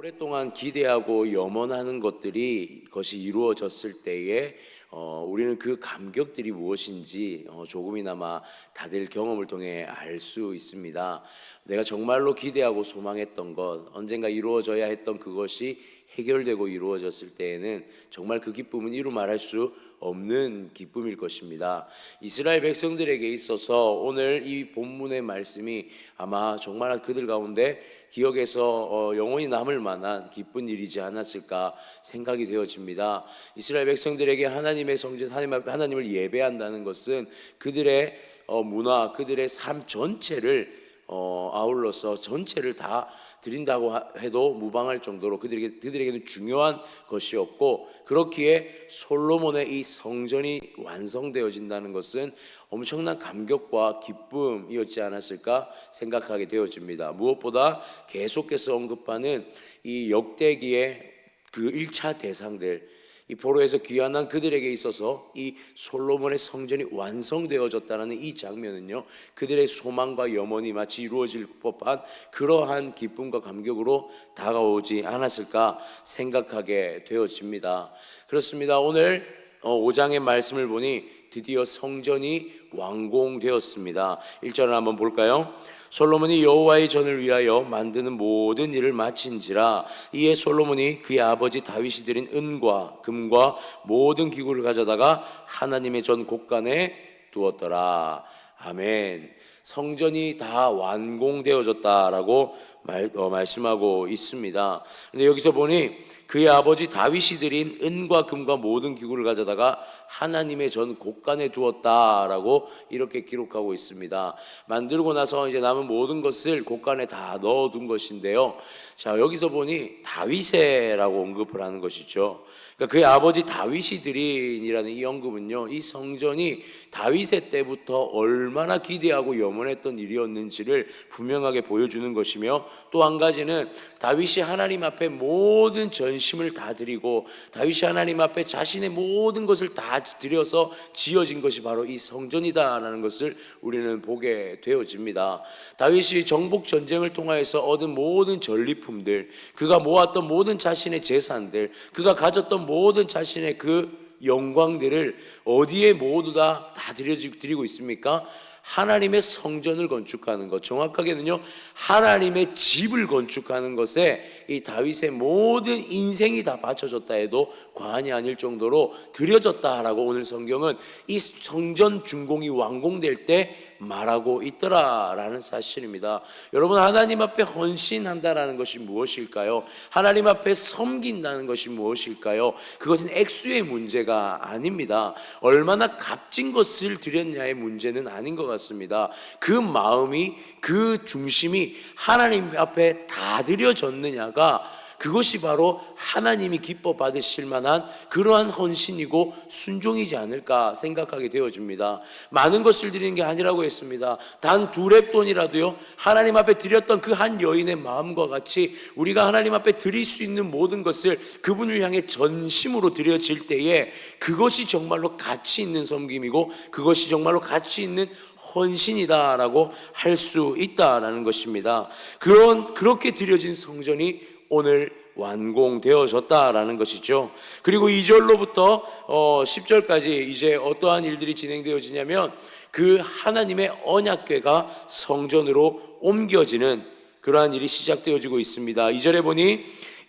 오랫동안 기대하고 염원하는 것이 이루어졌을 때에 우리는 그 감격들이 무엇인지 조금이나마 다들 경험을 통해 알 수 있습니다. 내가 정말로 기대하고 소망했던 것, 언젠가 이루어져야 했던 그것이 해결되고 이루어졌을 때에는 정말 그 기쁨은 이루 말할 수 없는 기쁨일 것입니다. 이스라엘 백성들에게 있어서 오늘 이 본문의 말씀이 아마 정말 그들 가운데 기억에서 영원히 남을 만한 기쁜 일이지 않았을까 생각이 되어집니다. 이스라엘 백성들에게 하나님의 성전, 하나님을 예배한다는 것은 그들의 문화, 그들의 삶 전체를 아울러서 전체를 다 드린다고 해도 무방할 정도로 그들에게는 중요한 것이었고, 그렇기에 솔로몬의 이 성전이 완성되어진다는 것은 엄청난 감격과 기쁨이었지 않았을까 생각하게 되어집니다. 무엇보다 계속해서 언급하는 이 역대기의 그 1차 대상들, 이 포로에서 귀환한 그들에게 있어서 이 솔로몬의 성전이 완성되어졌다는 이 장면은요, 그들의 소망과 염원이 마치 이루어질 법한 그러한 기쁨과 감격으로 다가오지 않았을까 생각하게 되어집니다. 그렇습니다. 오늘 5장의 말씀을 보니 드디어 성전이 완공되었습니다. 1절을 한번 볼까요? 솔로몬이 여호와의 전을 위하여 만드는 모든 일을 마친지라. 이에 솔로몬이 그의 아버지 다윗이 드린 은과 금과 모든 기구를 가져다가 하나님의 전 곳간에 두었더라. 아멘. 성전이 다 완공되어졌다라고 말씀하고 있습니다. 근데 여기서 보니 그의 아버지 다윗이 드린 은과 금과 모든 기구를 가져다가 하나님의 전 곳간에 두었다라고 이렇게 기록하고 있습니다. 만들고 나서 이제 남은 모든 것을 곳간에 다 넣어둔 것인데요. 자, 여기서 보니 다윗의라고 언급을 하는 것이죠. 그러니까 그의 아버지 다윗이 드린이라는 이 언급은요, 이 성전이 다윗의 때부터 얼마나 기대하고 염원했던 일이었는지를 분명하게 보여주는 것이며, 또 한 가지는 다윗이 하나님 앞에 모든 전심을 다 드리고 다윗이 하나님 앞에 자신의 모든 것을 다 드려서 지어진 것이 바로 이 성전이다라는 것을 우리는 보게 되어집니다. 다윗이 정복 전쟁을 통하여서 얻은 모든 전리품들, 그가 모았던 모든 자신의 재산들, 그가 가졌던 모든 자신의 그 영광들을 어디에 모두 다 드리고 있습니까? 하나님의 성전을 건축하는 것, 정확하게는요 하나님의 집을 건축하는 것에 이 다윗의 모든 인생이 다 바쳐졌다 해도 과언이 아닐 정도로 드려졌다라고 오늘 성경은 이 성전 준공이 완공될 때 말하고 있더라라는 사실입니다. 여러분, 하나님 앞에 헌신한다라는 것이 무엇일까요? 하나님 앞에 섬긴다는 것이 무엇일까요? 그것은 액수의 문제가 아닙니다. 얼마나 값진 것을 드렸냐의 문제는 아닌 것 같습니다. 그 마음이, 그 중심이 하나님 앞에 다 드려졌느냐가, 그것이 바로 하나님이 기뻐 받으실 만한 그러한 헌신이고 순종이지 않을까 생각하게 되어집니다. 많은 것을 드리는 게 아니라고 했습니다. 단 2렙돈이라도요 하나님 앞에 드렸던 그 한 여인의 마음과 같이 우리가 하나님 앞에 드릴 수 있는 모든 것을 그분을 향해 전심으로 드려질 때에 그것이 정말로 가치 있는 섬김이고 그것이 정말로 가치 있는 헌신이다라고 할 수 있다라는 것입니다. 그렇게 드려진 성전이 오늘 완공되어졌다라는 것이죠. 그리고 2절로부터 10절까지 이제 어떠한 일들이 진행되어지냐면 그 하나님의 언약궤가 성전으로 옮겨지는 그러한 일이 시작되어지고 있습니다. 2절에 보니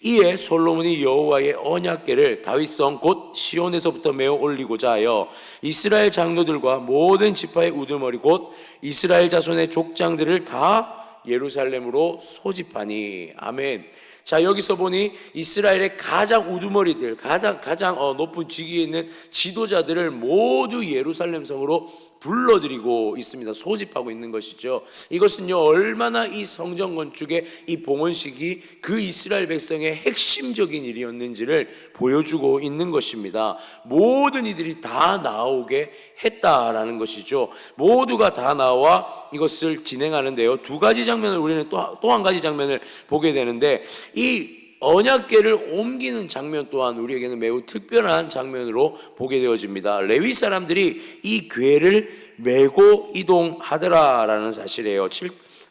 이에 솔로몬이 여호와의 언약궤를 다윗성 곧 시온에서부터 메어 올리고자 하여 이스라엘 장로들과 모든 지파의 우두머리 곧 이스라엘 자손의 족장들을 다 예루살렘으로 소집하니. 아멘. 자, 여기서 보니 이스라엘의 가장 우두머리들, 가장 높은 직위에 있는 지도자들을 모두 예루살렘 성으로 불러들이고 있습니다. 소집하고 있는 것이죠. 이것은요 얼마나 이 성전 건축의 이 봉헌식이 그 이스라엘 백성의 핵심적인 일이었는지를 보여주고 있는 것입니다. 모든 이들이 다 나오게 했다라는 것이죠. 모두가 다 나와 이것을 진행하는데요, 두 가지 장면을 우리는 또 한 가지 장면을 보게 되는데, 이 언약궤를 옮기는 장면 또한 우리에게는 매우 특별한 장면으로 보게 되어집니다. 레위 사람들이 이 궤를 메고 이동하더라라는 사실이에요.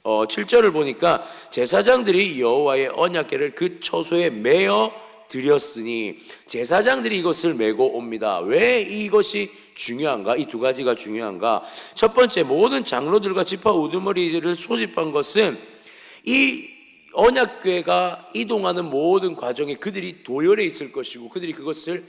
7절을 보니까 제사장들이 여호와의 언약궤를 그 처소에 메어 드렸으니, 제사장들이 이것을 메고 옵니다. 왜 이것이 중요한가? 이 두 가지가 중요한가? 첫 번째, 모든 장로들과 지파 우두머리를 소집한 것은 이 언약궤가 이동하는 모든 과정에 그들이 도열해 있을 것이고, 그들이 그것을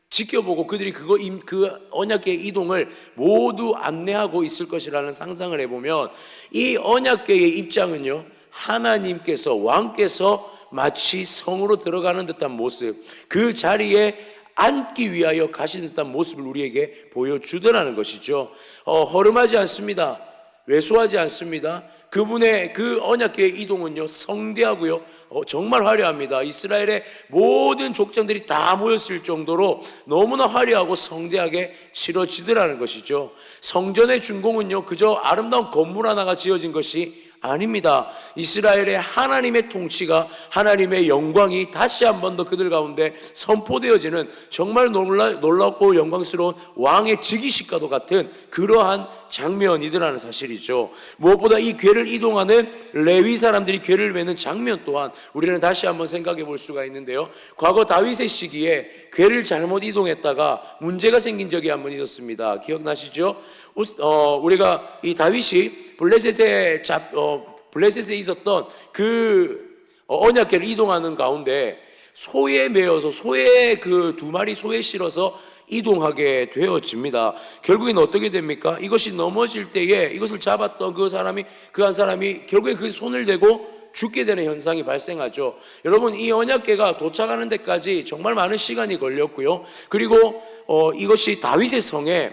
지켜보고 그들이 그 언약궤의 이동을 모두 안내하고 있을 것이라는 상상을 해보면, 이 언약궤의 입장은요, 하나님께서, 왕께서 마치 성으로 들어가는 듯한 모습, 그 자리에 앉기 위하여 가시는 듯한 모습을 우리에게 보여주더라는 것이죠. 허름하지 않습니다. 왜소하지 않습니다. 그분의 그 언약궤의 이동은요, 성대하고요, 정말 화려합니다. 이스라엘의 모든 족장들이 다 모였을 정도로 너무나 화려하고 성대하게 치러지더라는 것이죠. 성전의 준공은요, 그저 아름다운 건물 하나가 지어진 것이 아닙니다. 이스라엘의 하나님의 통치가, 하나님의 영광이 다시 한 번 더 그들 가운데 선포되어지는 정말 놀랍고 영광스러운 왕의 즉위식과도 같은 그러한 장면이더라는 사실이죠. 무엇보다 이 궤를 이동하는 레위 사람들이 궤를 메는 장면 또한 우리는 다시 한번 생각해 볼 수가 있는데요, 과거 다윗의 시기에 궤를 잘못 이동했다가 문제가 생긴 적이 한 번 있었습니다. 기억나시죠? 우리가 이 다윗이 블레셋에 있었던 그 언약궤를 이동하는 가운데 소에 매어서, 소에 그 2마리 소에 실어서 이동하게 되어집니다. 결국엔 어떻게 됩니까? 이것이 넘어질 때에 이것을 잡았던 그 한 사람이 결국에 그 손을 대고 죽게 되는 현상이 발생하죠. 여러분, 이 언약궤가 도착하는 데까지 정말 많은 시간이 걸렸고요. 그리고 이것이 다윗의 성에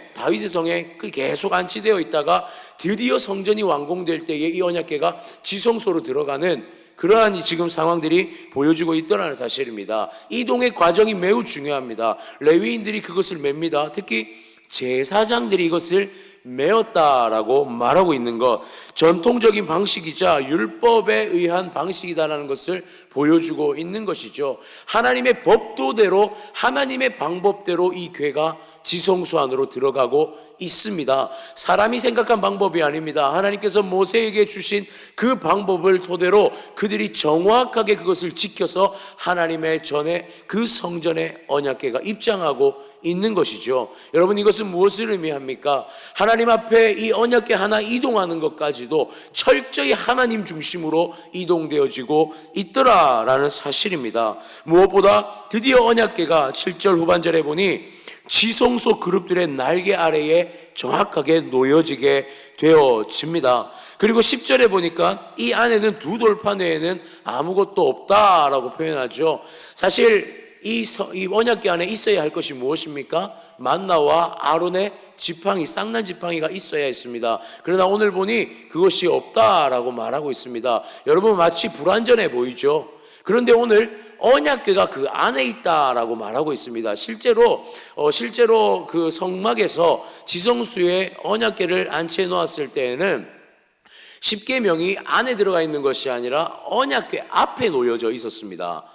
계속 안치되어 있다가 드디어 성전이 완공될 때에 이 언약궤가 지성소로 들어가는 그러한 지금 상황들이 보여지고 있다는 사실입니다. 이동의 과정이 매우 중요합니다. 레위인들이 그것을 맵니다. 특히 제사장들이 이것을 메었다라고 말하고 있는 것, 전통적인 방식이자 율법에 의한 방식이다라는 것을 보여주고 있는 것이죠. 하나님의 법도대로, 하나님의 방법대로 이 궤가 지성소 안으로 들어가고 있습니다. 사람이 생각한 방법이 아닙니다. 하나님께서 모세에게 주신 그 방법을 토대로 그들이 정확하게 그것을 지켜서 하나님의 전에 그 성전의 언약궤가 입장하고 있는 것이죠. 여러분, 이것은 무엇을 의미합니까? 하나님 앞에 이 언약궤 하나 이동하는 것까지도 철저히 하나님 중심으로 이동되어지고 있더라라는 사실입니다. 무엇보다 드디어 언약궤가 7절 후반절에 보니 지성소 그룹들의 날개 아래에 정확하게 놓여지게 되어집니다. 그리고 10절에 보니까 이 안에는 두 돌판 외에는 아무것도 없다라고 표현하죠. 사실 이 언약궤 안에 있어야 할 것이 무엇입니까? 만나와 아론의 지팡이, 쌍난 지팡이가 있어야 했습니다. 그러나 오늘 보니 그것이 없다라고 말하고 있습니다. 여러분, 마치 불완전해 보이죠? 그런데 오늘 언약궤가 그 안에 있다라고 말하고 있습니다. 실제로 그 성막에서 지성소에 언약궤를 안치해 놓았을 때에는 십계명이 안에 들어가 있는 것이 아니라 언약궤 앞에 놓여져 있었습니다.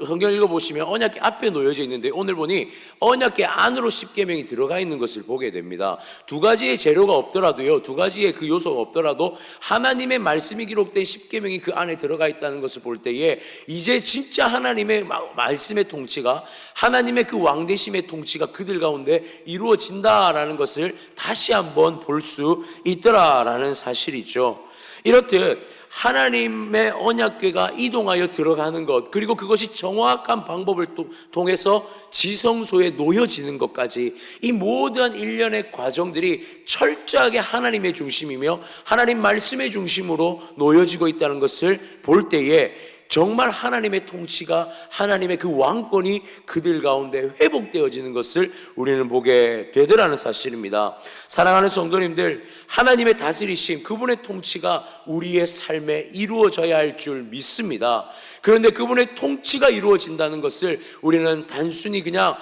성경 읽어보시면 언약궤 앞에 놓여져 있는데 오늘 보니 언약궤 안으로 십계명이 들어가 있는 것을 보게 됩니다. 두 가지의 재료가 없더라도요, 두 가지의 그 요소가 없더라도 하나님의 말씀이 기록된 십계명이 그 안에 들어가 있다는 것을 볼 때에 이제 진짜 하나님의 말씀의 통치가, 하나님의 그 왕되심의 통치가 그들 가운데 이루어진다라는 것을 다시 한번 볼 수 있더라라는 사실이죠. 이렇듯 하나님의 언약궤가 이동하여 들어가는 것, 그리고 그것이 정확한 방법을 통해서 지성소에 놓여지는 것까지, 이 모든 일련의 과정들이 철저하게 하나님의 중심이며 하나님 말씀의 중심으로 놓여지고 있다는 것을 볼 때에 정말 하나님의 통치가, 하나님의 그 왕권이 그들 가운데 회복되어지는 것을 우리는 보게 되더라는 사실입니다. 사랑하는 성도님들, 하나님의 다스리심, 그분의 통치가 우리의 삶에 이루어져야 할 줄 믿습니다. 그런데 그분의 통치가 이루어진다는 것을 우리는 단순히 그냥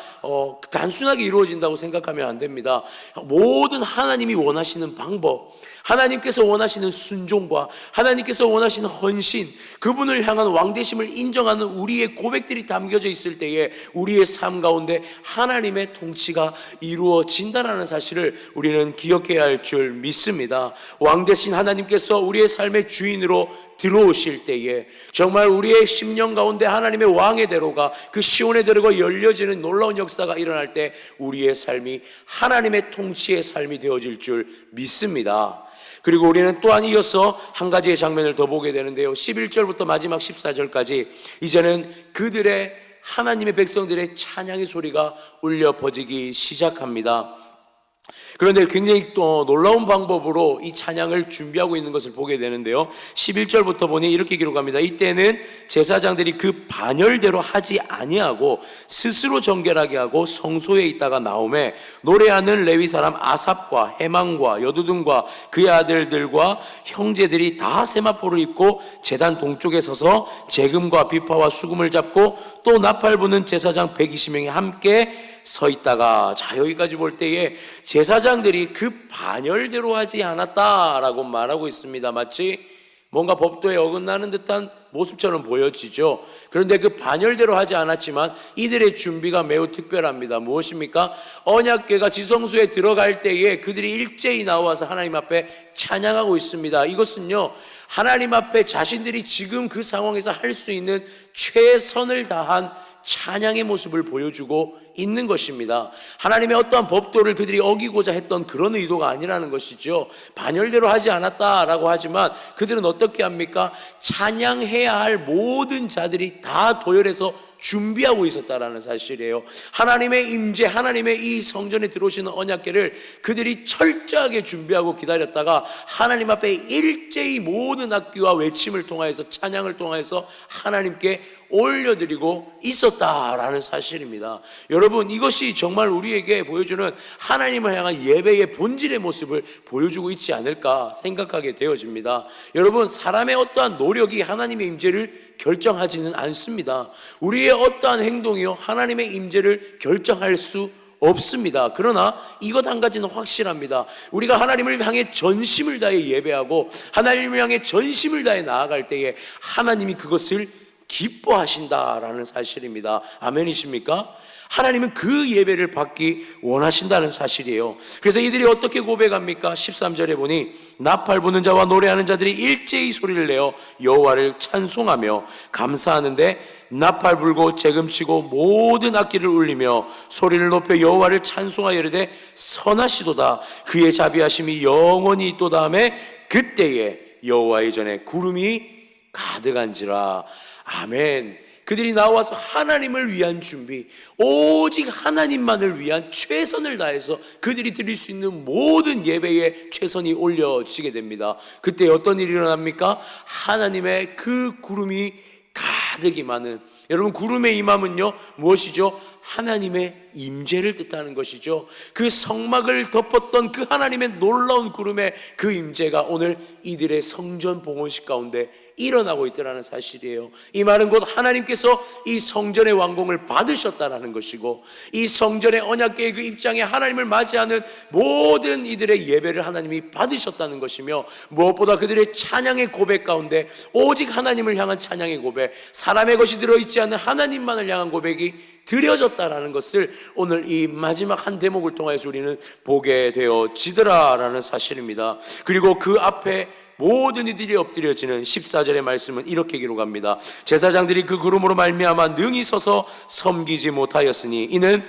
단순하게 이루어진다고 생각하면 안 됩니다. 모든 하나님이 원하시는 방법, 하나님께서 원하시는 순종과 하나님께서 원하시는 헌신, 그분을 향한 왕되심을 인정하는 우리의 고백들이 담겨져 있을 때에 우리의 삶 가운데 하나님의 통치가 이루어진다는 사실을 우리는 기억해야 할 줄 믿습니다. 왕되신 하나님께서 우리의 삶의 주인으로 들어오실 때에 정말 우리의 심령 가운데 하나님의 왕의 대로가, 그 시온의 대로가 열려지는 놀라운 역사가 일어날 때 우리의 삶이 하나님의 통치의 삶이 되어질 줄 믿습니다. 그리고 우리는 또한 이어서 한 가지의 장면을 더 보게 되는데요, 11절부터 마지막 14절까지 이제는 그들의, 하나님의 백성들의 찬양의 소리가 울려 퍼지기 시작합니다. 그런데 굉장히 또 놀라운 방법으로 이 찬양을 준비하고 있는 것을 보게 되는데요, 11절부터 보니 이렇게 기록합니다. 이때는 제사장들이 그 반열대로 하지 아니하고 스스로 정결하게 하고 성소에 있다가 나오매 노래하는 레위 사람 아삽과 해망과 여두둔과 그의 아들들과 형제들이 다 세마포를 입고 제단 동쪽에 서서 재금과 비파와 수금을 잡고 또 나팔 부는 제사장 120명이 함께 서 있다가, 자, 여기까지 볼 때에 제사장들이 그 반열대로 하지 않았다라고 말하고 있습니다. 마치 뭔가 법도에 어긋나는 듯한 모습처럼 보여지죠. 그런데 그 반열대로 하지 않았지만 이들의 준비가 매우 특별합니다. 무엇입니까? 언약궤가 지성소에 들어갈 때에 그들이 일제히 나와서 하나님 앞에 찬양하고 있습니다. 이것은요, 하나님 앞에 자신들이 지금 그 상황에서 할 수 있는 최선을 다한 찬양의 모습을 보여주고 있는 것입니다. 하나님의 어떠한 법도를 그들이 어기고자 했던 그런 의도가 아니라는 것이죠. 반열대로 하지 않았다라고 하지만 그들은 어떻게 합니까? 찬양해야 할 모든 자들이 다 도열해서 준비하고 있었다라는 사실이에요. 하나님의 임재, 하나님의 이 성전에 들어오시는 언약궤를 그들이 철저하게 준비하고 기다렸다가 하나님 앞에 일제히 모든 악기와 외침을 통하여서, 찬양을 통하여서 하나님께 올려드리고 있었다라는 사실입니다. 여러분, 이것이 정말 우리에게 보여주는 하나님을 향한 예배의 본질의 모습을 보여주고 있지 않을까 생각하게 되어집니다. 여러분, 사람의 어떠한 노력이 하나님의 임재를 결정하지는 않습니다. 우리의 어떠한 행동이요 하나님의 임재를 결정할 수 없습니다. 그러나 이것 한 가지는 확실합니다. 우리가 하나님을 향해 전심을 다해 예배하고 하나님을 향해 전심을 다해 나아갈 때에 하나님이 그것을 기뻐하신다라는 사실입니다. 아멘이십니까? 하나님은 그 예배를 받기 원하신다는 사실이에요. 그래서 이들이 어떻게 고백합니까? 13절에 보니 나팔 부는 자와 노래하는 자들이 일제히 소리를 내어 여호와를 찬송하며 감사하는데 나팔 불고 재금치고 모든 악기를 울리며 소리를 높여 여호와를 찬송하여 이르되 선하시도다, 그의 자비하심이 영원히 있도다 하매 그때에 여호와의 전에 구름이 가득한지라. 아멘. 그들이 나와서 하나님을 위한 준비, 오직 하나님만을 위한 최선을 다해서 그들이 드릴 수 있는 모든 예배에 최선이 올려지게 됩니다. 그때 어떤 일이 일어납니까? 하나님의 그 구름이 가득 임하는, 여러분, 구름의 임함은요 무엇이죠? 하나님의 임재를 뜻하는 것이죠. 그 성막을 덮었던 그 하나님의 놀라운 구름의 그 임재가 오늘 이들의 성전 봉헌식 가운데 일어나고 있다는 사실이에요. 이 말은 곧 하나님께서 이 성전의 완공을 받으셨다는 것이고, 이 성전의 언약궤의 그 입장에 하나님을 맞이하는 모든 이들의 예배를 하나님이 받으셨다는 것이며, 무엇보다 그들의 찬양의 고백 가운데 오직 하나님을 향한 찬양의 고백, 사람의 것이 들어있지 않는 하나님만을 향한 고백이 드려졌다라는 것을 오늘 이 마지막 한 대목을 통해서 우리는 보게 되어지더라라는 사실입니다. 그리고 그 앞에 모든 이들이 엎드려지는 14절의 말씀은 이렇게 기록합니다. 제사장들이 그 구름으로 말미암아 능히 서서 섬기지 못하였으니 이는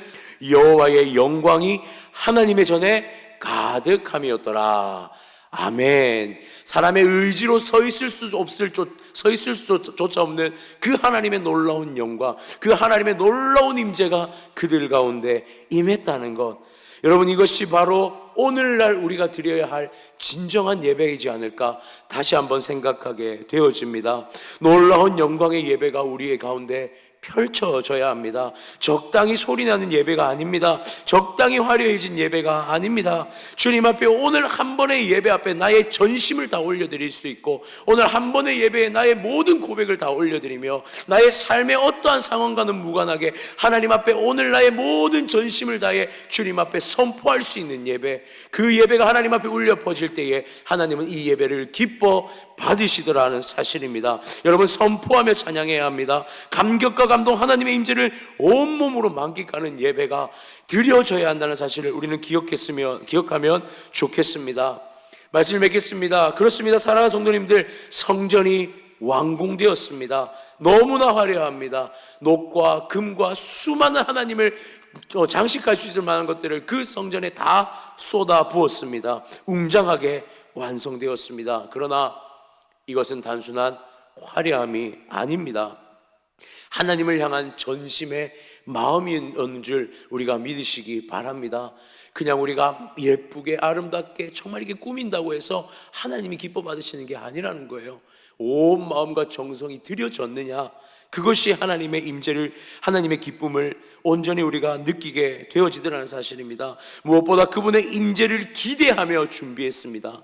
여호와의 영광이 하나님의 전에 가득함이었더라. 아멘. 사람의 의지로 서 있을 수조차 없는 그 하나님의 놀라운 영광, 그 하나님의 놀라운 임재가 그들 가운데 임했다는 것, 여러분, 이것이 바로 오늘날 우리가 드려야 할 진정한 예배이지 않을까 다시 한번 생각하게 되어집니다. 놀라운 영광의 예배가 우리의 가운데 펼쳐져야 합니다. 적당히 소리나는 예배가 아닙니다. 적당히 화려해진 예배가 아닙니다. 주님 앞에 오늘 한 번의 예배 앞에 나의 전심을 다 올려드릴 수 있고, 오늘 한 번의 예배에 나의 모든 고백을 다 올려드리며 나의 삶의 어떠한 상황과는 무관하게 하나님 앞에 오늘 나의 모든 전심을 다해 주님 앞에 선포할 수 있는 예배, 그 예배가 하나님 앞에 울려 퍼질 때에 하나님은 이 예배를 기뻐 받으시더라는 사실입니다. 여러분, 선포하며 찬양해야 합니다. 감격과 감동, 하나님의 임재를 온몸으로 만끽하는 예배가 드려져야 한다는 사실을 우리는 기억하면 좋겠습니다. 말씀을 맺겠습니다. 그렇습니다. 사랑하는 성도님들, 성전이 완공되었습니다. 너무나 화려합니다. 녹과 금과 수많은 하나님을 장식할 수 있을 만한 것들을 그 성전에 다 쏟아 부었습니다. 웅장하게 완성되었습니다. 그러나 이것은 단순한 화려함이 아닙니다. 하나님을 향한 전심의 마음이었는 줄 우리가 믿으시기 바랍니다. 그냥 우리가 예쁘게 아름답게 정말 이렇게 꾸민다고 해서 하나님이 기뻐 받으시는 게 아니라는 거예요. 온 마음과 정성이 들여졌느냐, 그것이 하나님의 임재를, 하나님의 기쁨을 온전히 우리가 느끼게 되어지더라는 사실입니다. 무엇보다 그분의 임재를 기대하며 준비했습니다.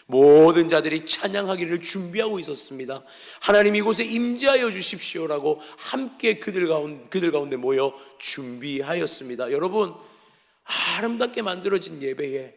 모든 자들이 찬양하기를 준비하고 있었습니다. 하나님 이곳에 임재하여 주십시오라고 함께 그들 가운데 모여 준비하였습니다. 여러분, 아름답게 만들어진 예배에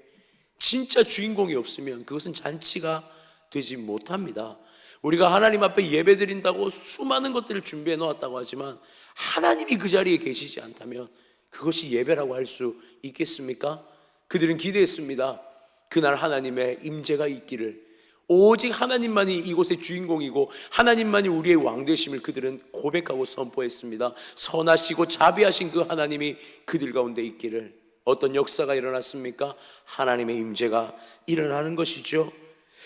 진짜 주인공이 없으면 그것은 잔치가 되지 못합니다. 우리가 하나님 앞에 예배 드린다고 수많은 것들을 준비해 놓았다고 하지만 하나님이 그 자리에 계시지 않다면 그것이 예배라고 할 수 있겠습니까? 그들은 기대했습니다. 그날 하나님의 임재가 있기를, 오직 하나님만이 이곳의 주인공이고 하나님만이 우리의 왕 되심을 그들은 고백하고 선포했습니다. 선하시고 자비하신 그 하나님이 그들 가운데 있기를. 어떤 역사가 일어났습니까? 하나님의 임재가 일어나는 것이죠.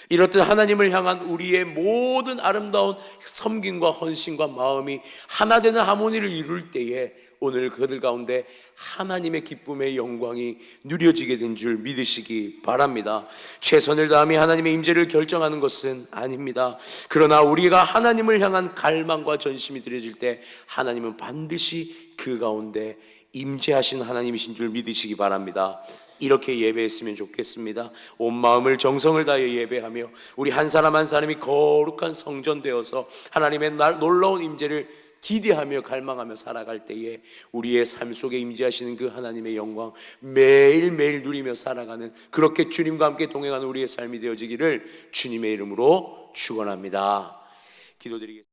이렇듯 하나님을 향한 우리의 모든 아름다운 섬김과 헌신과 마음이 하나 되는 하모니를 이룰 때에 오늘 그들 가운데 하나님의 기쁨의 영광이 누려지게 된 줄 믿으시기 바랍니다. 최선을 다하며 하나님의 임재를 결정하는 것은 아닙니다. 그러나 우리가 하나님을 향한 갈망과 전심이 드려질 때 하나님은 반드시 그 가운데 임재하신 하나님이신 줄 믿으시기 바랍니다. 이렇게 예배했으면 좋겠습니다. 온 마음을 정성을 다해 예배하며 우리 한 사람 한 사람이 거룩한 성전 되어서 하나님의 놀라운 임재를 기대하며 갈망하며 살아갈 때에 우리의 삶 속에 임재하시는 그 하나님의 영광 매일매일 누리며 살아가는, 그렇게 주님과 함께 동행하는 우리의 삶이 되어지기를 주님의 이름으로 축원합니다. 기도드리겠습니다.